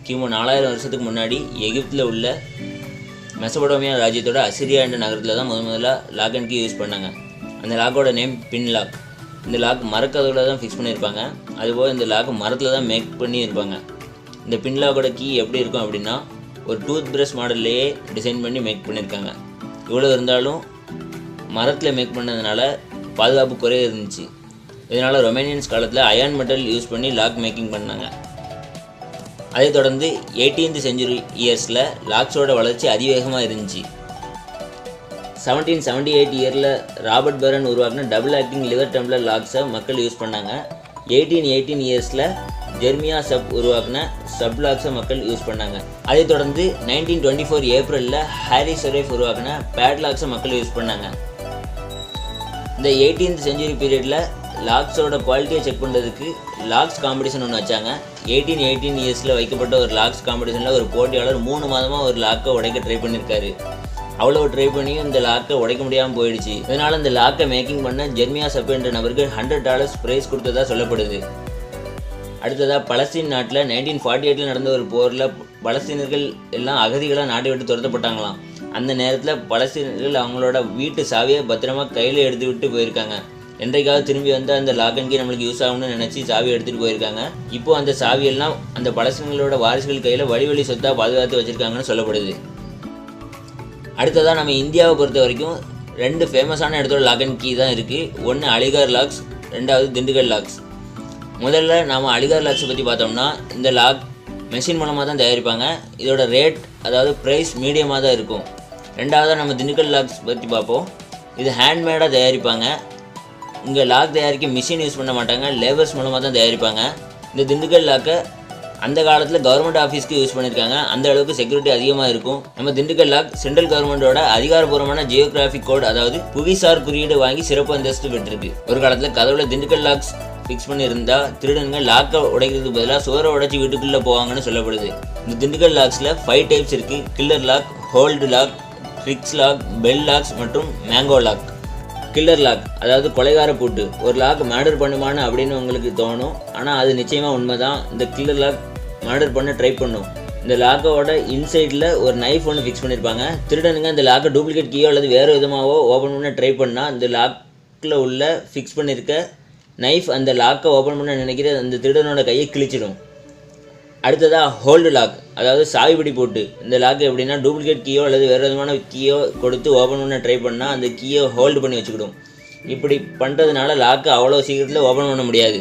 கிமு 4000 வருஷத்துக்கு முன்னாடி எகிப்தில் உள்ள மெசபடோமியா ராஜ்யத்தோட அசிரியா என்ற நகரத்தில் தான் முதல்ல லாக் அண்ட் கீ யூஸ் பண்ணாங்க. அந்த லாக்கோட நேம் பின் லாக். இந்த லாக் மரக்கதவில் தான் ஃபிக்ஸ் பண்ணியிருப்பாங்க. அதுபோல் இந்த லாக் மரத்தில் தான் மேக் பண்ணி இருப்பாங்க. இந்த பின் லாக்கோட கீ எப்படி இருக்கும் அப்படின்னா ஒரு டூத் பிரஷ் மாடல்லையே டிசைன் பண்ணி மேக் பண்ணியிருக்காங்க. இவ்வளோ இருந்தாலும் மரத்தில் மேக் பண்ணதுனால பாதுகாப்பு குறைய இருந்துச்சு. இதனால் ரொமேனியன்ஸ் காலத்தில் அயர்ன் மெட்டல் யூஸ் பண்ணி லாக் மேக்கிங் பண்ணாங்க. அதைத் தொடர்ந்து 18th century இயர்ஸில் லாக்ஸோட வளர்ச்சி அதிவேகமாக இருந்துச்சு. 1778 இயரில் ராபர்ட் பெரன் உருவாக்கின டபுள் ஆக்டிங் லிவர் டம்ளர் லாக்ஸை மக்கள் யூஸ் பண்ணாங்க. 1818 இயர்ஸில் ஜெர்மியா சப் உருவாக்கின சப் லாக்ஸை மக்கள் யூஸ் பண்ணாங்க. அதைத் தொடர்ந்து 1924 ஏப்ரலில் ஹாரி சொரேஃப் உருவாக்கின பேட் லாக்ஸை மக்கள் யூஸ் பண்ணாங்க. இந்த 18th century பீரியடில் லாக்ஸோட குவாலிட்டியை செக் பண்ணுறதுக்கு லாக்ஸ் காம்படிஷன் ஒன்று வச்சாங்க. 1818 இயர்ஸில் வைக்கப்பட்ட ஒரு லாக்ஸ் காம்படிஷனில் ஒரு போட்டியாளர் 3 மாதமாக ஒரு லாக்கை உடைக்க ட்ரை பண்ணியிருக்காரு. அவ்வளோ ட்ரை பண்ணியும் இந்த லாக்கை உடைக்க முடியாமல் போயிடுச்சு. இதனால் இந்த லாக்கை மேக்கிங் பண்ண ஜெர்மியா சப் என்ற நபருக்கு $100 ப்ரைஸ் கொடுத்ததா சொல்லப்படுது. அடுத்ததாக பலஸ்தீன் நாட்டில் 1948 நடந்த ஒரு போரில் பலஸ்தீனர்கள் எல்லாம் அகதிகளாக நாட்டை விட்டு துரத்தப்பட்டாங்களாம். அந்த நேரத்தில் பலஸ்தீனர்கள் அவங்களோட வீட்டு சாவியை பத்திரமா கையில் எடுத்து விட்டு போயிருக்காங்க. என்றைக்காவது திரும்பி வந்து அந்த லாக் அண்ட் கீ நம்மளுக்கு யூஸ் ஆகும்னு நினச்சி சாவி எடுத்துகிட்டு போயிருக்காங்க. இப்போது அந்த சாவியெல்லாம் அந்த பலஸ்தீனர்களோட வாரிசுகள் கையில் வழி சொத்தாக பாதுகாத்து வச்சுருக்காங்கன்னு சொல்லப்படுது. அடுத்ததாக நம்ம இந்தியாவை பொறுத்த வரைக்கும் 2 ஃபேமஸான இடத்தோட லாக் அண்ட் கீ தான் இருக்குது. ஒன்று அலிகார் லாக்ஸ், 2வது திண்டுக்கல் லாக்ஸ். முதல்ல நாம் அலிகார் லாக்ஸை பற்றி பார்த்தோம்னா இந்த லாக் மெஷின் மூலமாக தான் தயாரிப்பாங்க. இதோட ரேட் அதாவது ப்ரைஸ் மீடியமாக தான் இருக்கும். 2வது நம்ம திண்டுக்கல் லாக்ஸ் பற்றி பார்ப்போம். இது ஹேண்ட்மேடாக தயாரிப்பாங்க. இங்கே லாக் தயாரிக்க மிஷின் யூஸ் பண்ண மாட்டாங்க, லேபர்ஸ் மூலமாக தான் தயாரிப்பாங்க. இந்த திண்டுக்கல் லாக்கை அந்த காலத்தில் கவர்மெண்ட் ஆஃபீஸ்க்கு யூஸ் பண்ணியிருக்காங்க. அந்த அளவுக்கு செக்யூரிட்டி அதிகமாக இருக்கும். நம்ம திண்டுக்கல் லாக் சென்ட்ரல் கவர்மெண்ட்டோட அதிகாரப்பூர்வமான ஜியோகிராஃபிக் கோட் அதாவது புவிசார் குறியீடு வாங்கி சிறப்பு அந்தஸ்து பெற்றிருக்கு. ஒரு காலத்தில் கதவுல திண்டுக்கல் லாக்ஸ் ஃபிக்ஸ் பண்ணியிருந்தால் திருடனுங்க லாக்கை உடைக்கிறதுக்கு பதிலாக சுவரை உடைச்சி வீட்டுக்குள்ளே போவாங்கன்னு சொல்லப்படுது. இந்த திண்டுக்கல் லாக்ஸில் 5 டைப்ஸ் இருக்குது. Killer lock, hold lock, tricks lock, bell locks மற்றும் மேங்கோ லாக். கில்லர் லாக் அதாவது கொலைகார பூட்டு. ஒரு லாக் மர்டர் பண்ணுமான்னு அப்படின்னு உங்களுக்கு தோணும், ஆனால் அது நிச்சயமாக உண்மை தான். இந்த கில்லர் லாக் மர்டர் பண்ண ட்ரை பண்ணும். இந்த லாக்கோட இன்சைடில் ஒரு நைஃப் ஒன்று ஃபிக்ஸ் பண்ணியிருப்பாங்க. திருடனுங்க இந்த லாக்கை டூப்ளிகேட் கீயோ அல்லது வேறு விதமாகவோ ஓப்பன் பண்ண ட்ரை பண்ணால் இந்த லாக்கில் உள்ள ஃபிக்ஸ் பண்ணியிருக்க நைஃப் அந்த லாக்கை ஓப்பன் பண்ண நினைக்கிற அந்த திருடனோட கையை கிழிச்சிடும். அடுத்ததாக ஹோல்டு லாக் அதாவது சாவிப்படி போட்டு. இந்த லாக் எப்படின்னா டூப்ளிகேட் கீயோ அல்லது வேறு விதமான கீயோ கொடுத்து ஓப்பன் பண்ண ட்ரை பண்ணால் அந்த கீயை ஹோல்டு பண்ணி வச்சுக்கிடும். இப்படி பண்ணுறதுனால லாக்கை அவ்வளோ சீக்கிரத்தில் ஓப்பன் பண்ண முடியாது.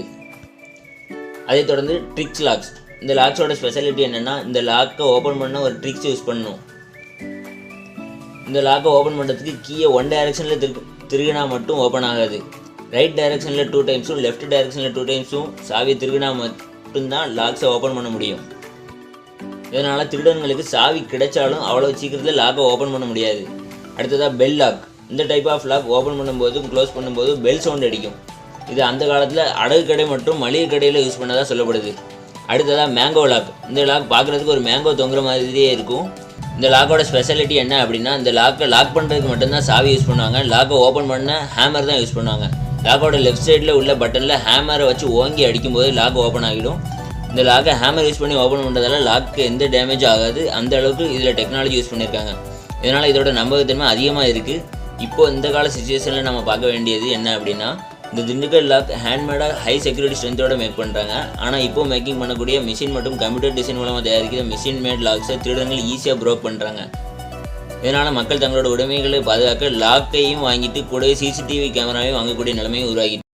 அதைத் தொடர்ந்து ட்ரிக்ஸ் லாக்ஸ். இந்த லாக்ஸோட ஸ்பெஷாலிட்டி என்னென்னா இந்த லாக்கை ஓப்பன் பண்ண ஒரு ட்ரிக்ஸ் யூஸ் பண்ணணும். இந்த லாக்கை ஓப்பன் பண்ணுறதுக்கு கீயை 1 டைரக்ஷனில் திருகினா மட்டும் ஓப்பன் ஆகாது. ரைட் டைரக்ஷனில் 2 டைம்ஸும் லெஃப்ட் டைரக்ஷனில் 2 டைம்ஸும் சாவியை திருகினா மட்டும்தான் லாக்ஸை ஓப்பன் பண்ண முடியும். இதனால் திருடன்களுக்கு சாவி கிடைச்சாலும் அவ்வளோ சீக்கிரத்தில் லாக்கை ஓப்பன் பண்ண முடியாது. அடுத்ததாக பெல் லாக். இந்த டைப் ஆஃப் லாக் ஓப்பன் பண்ணும்போதும் க்ளோஸ் பண்ணும்போது பெல் சவுண்ட் அடிக்கும். இது அந்த காலத்தில் அடகு கடை மற்றும் மளிகை கடையில் யூஸ் பண்ணதாக சொல்லப்படுது. அடுத்ததாக மேங்கோ லாக். இந்த லாக் பார்க்குறதுக்கு ஒரு மேங்கோ தொங்குற மாதிரியே இருக்கும். இந்த லாக்கோட ஸ்பெஷாலிட்டி என்ன அப்படின்னா இந்த லாக்கை லாக் பண்ணுறதுக்கு மட்டும்தான் சாவி யூஸ் பண்ணுவாங்க. லாக்கை ஓப்பன் பண்ண ஹேமர் தான் யூஸ் பண்ணுவாங்க. லாக்கோட லெஃப்ட் சைடில் உள்ள பட்டனில் ஹேமரை வச்சு ஓங்கி அடிக்கும்போது லாக் ஓப்பன் ஆகிடும். இந்த லாக்கை ஹேமர் யூஸ் பண்ணி ஓப்பன் பண்ணுறதால லாக்கு எந்த டேமேஜ் ஆகாது. அந்த அளவுக்கு இதில் டெக்னாலஜி யூஸ் பண்ணியிருக்காங்க. இதனால் இதோட நம்பகத்தன்மை அதிகமாக இருக்குது. இப்போது இந்த கால சுச்சுவேஷனில் நம்ம பார்க்க வேண்டியது என்ன அப்படின்னா இந்த திண்டுக்கல் லாக் ஹேண்ட்மேடாக ஹை செக்யூரிட்டி ஸ்ட்ரென்த்தோடு மேக் பண்ணுறாங்க. ஆனால் இப்போது மேக்கிங் பண்ணக்கூடிய மிஷின் மற்றும் கம்ப்யூட்டர் டிசைன் மூலமாக தயாரிக்கிற மிஷின் மேட் லாக்ஸை திருடங்கள் ஈஸியாக ப்ரோக் பண்ணுறாங்க. இதனால் மக்கள் தங்களோட உடைமைகளை பாதுகாக்க லாக்கையும் வாங்கிட்டு கூடவே சிசிடிவி கேமராவையும் வாங்கக்கூடிய நிலைமையும் உருவாகிட்டு